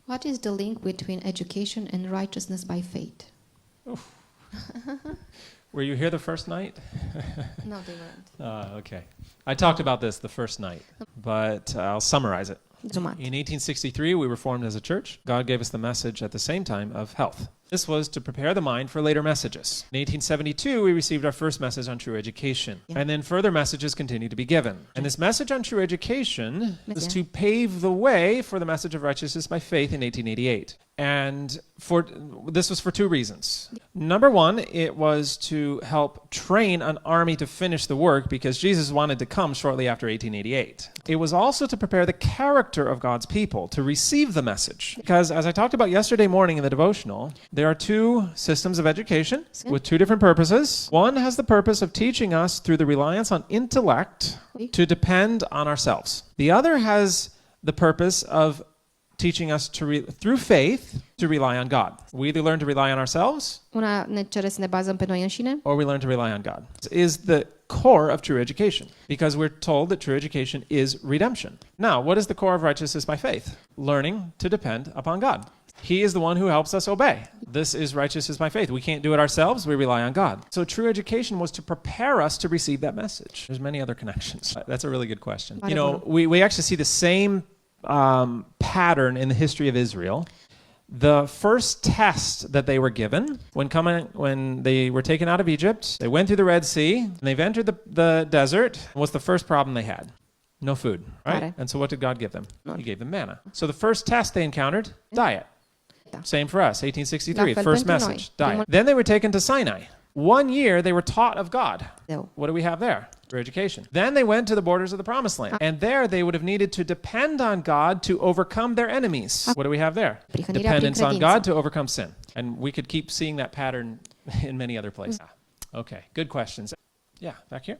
What is the link between education and righteousness by faith? Were you here the first night? No, they weren't. Okay. I talked about this the first night, but I'll summarize it. Rezumat. In 1863, we were formed as a church. God gave us the message at the same time of health. This was to prepare the mind for later messages. In 1872, we received our first message on true education. Yeah. And then further messages continued to be given. And this message on true education was Yeah. to pave the way for the message of righteousness by faith in 1888. And this was for two reasons. Number one, it was to help train an army to finish the work because Jesus wanted to come shortly after 1888. It was also to prepare the character of God's people to receive the message. Because as I talked about yesterday morning in the devotional, there are two systems of education with two different purposes. One has the purpose of teaching us through the reliance on intellect to depend on ourselves. The other has the purpose of teaching us through faith to rely on God. We either learn to rely on ourselves Una ne cere să ne bazăm pe noi înșine or we learn to rely on God. It is the core of true education because we're told that true education is redemption. Now, what is the core of righteousness by faith? Learning to depend upon God. He is the one who helps us obey. This is righteousness by faith. We can't do it ourselves. We rely on God. So true education was to prepare us to receive that message. There's many other connections. That's a really good question. You know, we actually see the same pattern in the history of Israel. The first test that they were given when they were taken out of Egypt, they went through the Red Sea, and they've entered the desert. What's the first problem they had? No food, right? Mare. And so what did God give them? He gave them manna. So the first test they encountered, diet. Same for us, 1863, La fel first pentru message, noi. diet. Then they were taken to Sinai. 1 year they were taught of God. Zeu. What do we have there? For education. Then they went to the borders of the Promised Land. And there they would have needed to depend on God to overcome their enemies. What do we have there? Prihănirea Dependence prin on credință. God to overcome sin. And we could keep seeing that pattern in many other places. Okay, good questions. Yeah, back here.